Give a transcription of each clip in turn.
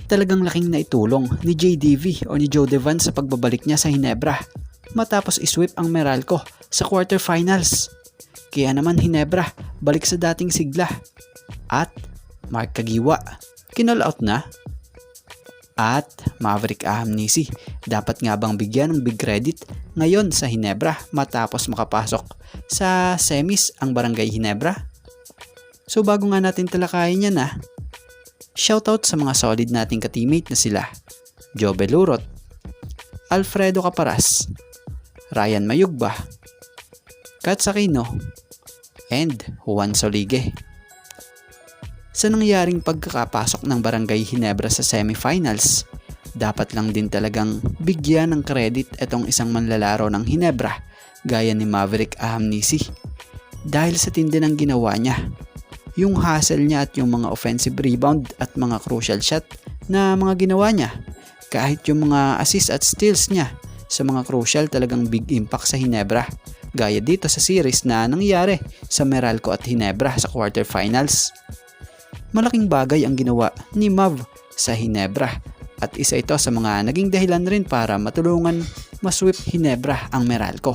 Talagang laking naitulong ni JDV o ni Joe Devan sa pagbabalik niya sa Hinebra matapos isweep ang Meralco sa quarterfinals. Kaya naman Hinebra balik sa dating sigla. At Mark Kagiwa kinall out na. At Maverick Ahamnisi dapat nga bang bigyan ng big credit ngayon sa Hinebra matapos makapasok sa semis ang Barangay Hinebra? So bago nga natin talakayin yan shoutout sa mga solid nating ka-teammate na sila Joe Belurot, Alfredo Caparas, Ryan Mayugba, Kat Sakino, and Juan Solige. Sa nangyaring pagkakapasok ng Barangay Hinebra sa semifinals, dapat lang din talagang bigyan ng credit itong isang manlalaro ng Hinebra gaya ni Maverick Ahamnisi dahil sa tindi ng ginawa niya. Yung hustle niya at yung mga offensive rebound at mga crucial shot na mga ginawa niya, kahit yung mga assist at steals niya sa mga crucial, talagang big impact sa Hinebra gaya dito sa series na nangyari sa Meralco at Hinebra sa quarterfinals. Malaking bagay ang ginawa ni Mav sa Hinebra at isa ito sa mga naging dahilan rin para matulungan masweep Hinebra ang Meralco.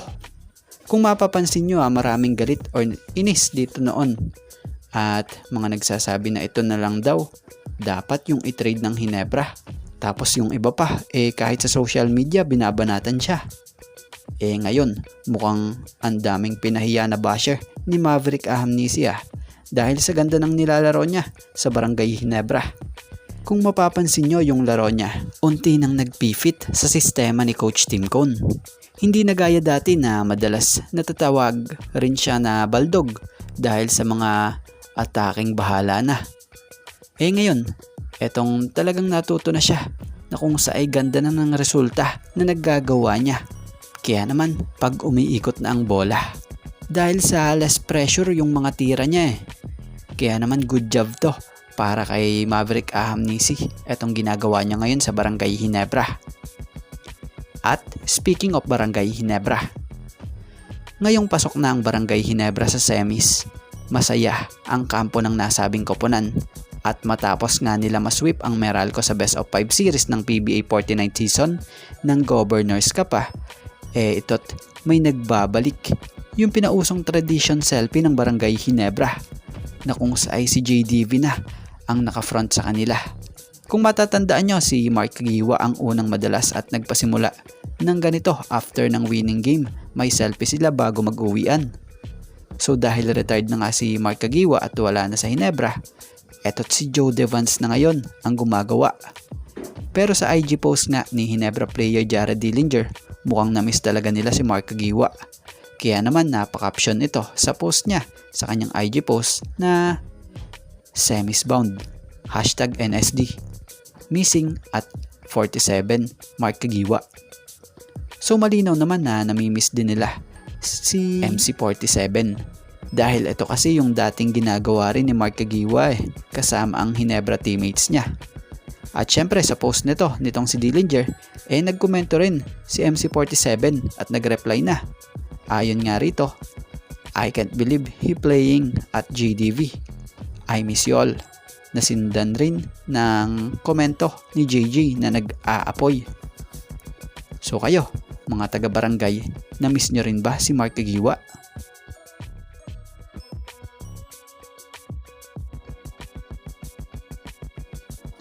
Kung mapapansin nyo maraming galit or inis dito noon at mga nagsasabi na ito na lang daw dapat yung i-trade ng Hinebra, tapos yung iba pa kahit sa social media binabanatan siya. Ngayon mukhang ang daming pinahiya na basher ni Maverick Ahamnisi dahil sa ganda ng nilalaro niya sa Barangay Hinebra. Kung mapapansin nyo yung laro niya, unti nang nagpifit sa sistema ni Coach Tim Cone. Hindi na gaya dati na madalas natatawag rin siya na baldog dahil sa mga ataking bahala na. Ngayon, etong talagang natuto na siya na kung sa ay ganda na ng resulta na naggagawa niya. Kaya naman pag umiikot na ang bola, dahil sa less pressure yung mga tira niya Kaya naman good job to para kay Maverick Ahamnisi etong ginagawa niya ngayon sa Barangay Hinebra. At speaking of Barangay Hinebra, ngayong pasok na ang Barangay Hinebra sa semis, masaya ang kampo ng nasabing koponan at matapos nga nila masweep ang Meralco sa Best of 5 series ng PBA 49 season ng Governors Cup ito't may nagbabalik yung pinausong tradition selfie ng Barangay Hinebra na kung saan si JDV na ang nakafront sa kanila. Kung matatandaan nyo, si Mark Kagiwa ang unang madalas at nagpasimula ng ganito after ng winning game. May selfie sila bago mag-uwian. So dahil retired na nga si Mark Kagiwa at wala na sa Hinebra, eto't si Joe Devans na ngayon ang gumagawa. Pero sa IG post nga ni Hinebra player Jared Dillinger, mukhang na-miss talaga nila si Mark Kagiwa. Kaya naman napaka-caption ito sa post niya sa kanyang IG post na semis bound, #NSD, missing at 47 Mark Kagiwa. So malinaw naman na namimiss din nila si MC47 dahil ito kasi yung dating ginagawa rin ni Mark Kagiwa kasama ang Hinebra teammates niya. At syempre sa post nitong si Dillinger nagkomento rin si MC47 at nagreply na. Ayon nga rito, I can't believe he playing at JDV. I miss you all. Nasindan rin ng komento ni JJ na nag-aapoy. So kayo, mga taga-barangay, na-miss nyo rin ba si Mark Kagiwa?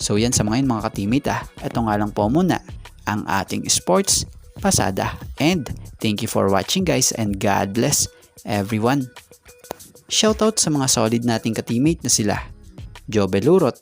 So yan sa mga yun mga ka-teammate Ito nga lang po muna ang ating sports pasada. And thank you for watching guys and God bless everyone. Shoutout sa mga solid nating ka-teammate na sila Joe Belurot,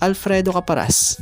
Alfredo Caparas.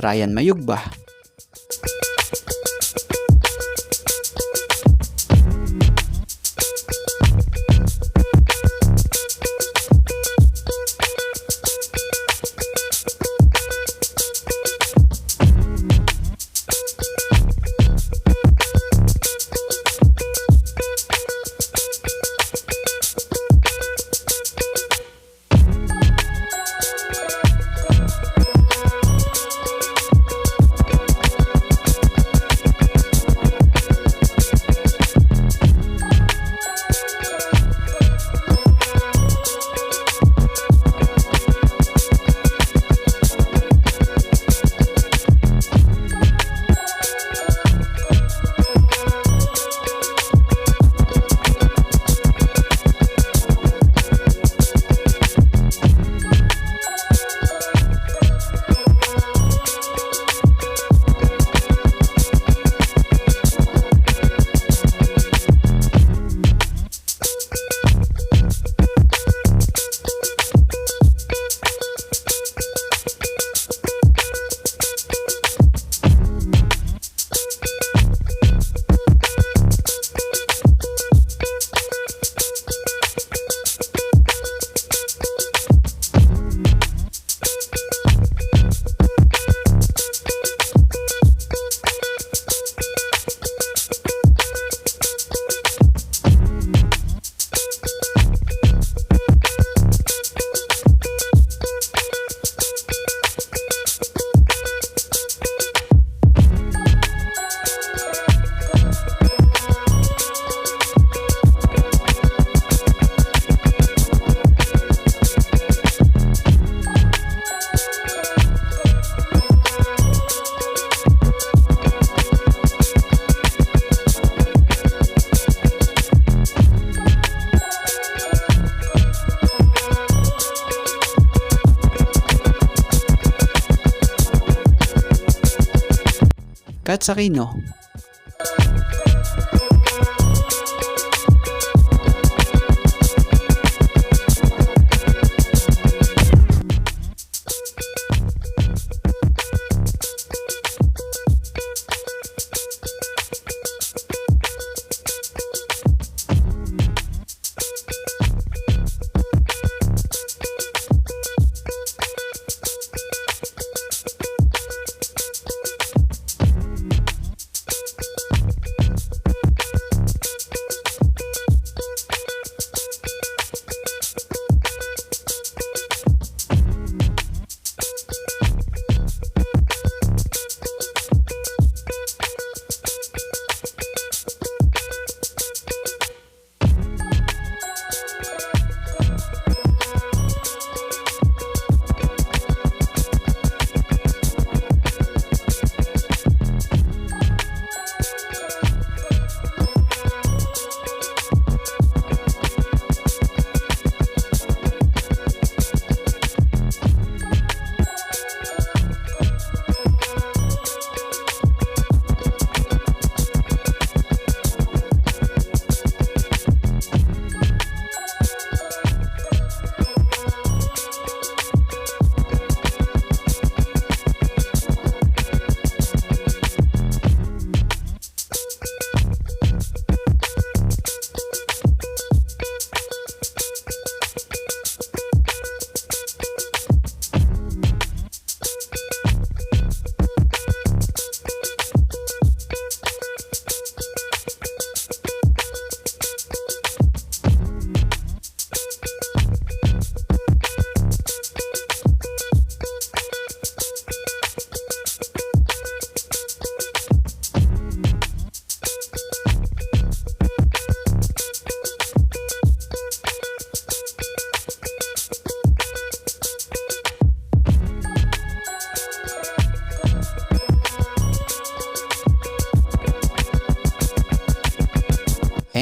Ryan Mayugba. Kat Aquino.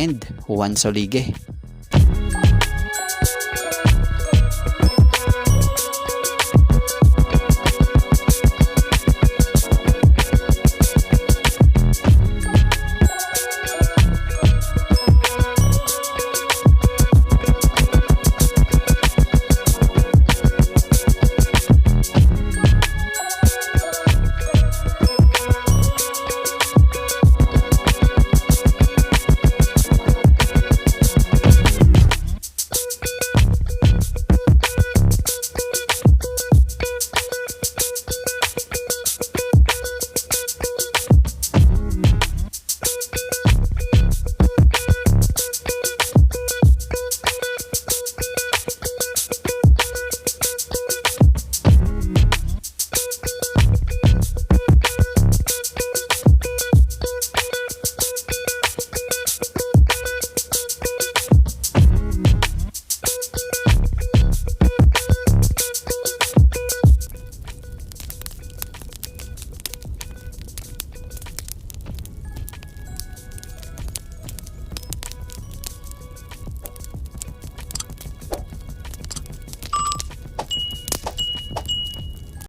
and Juan Solige.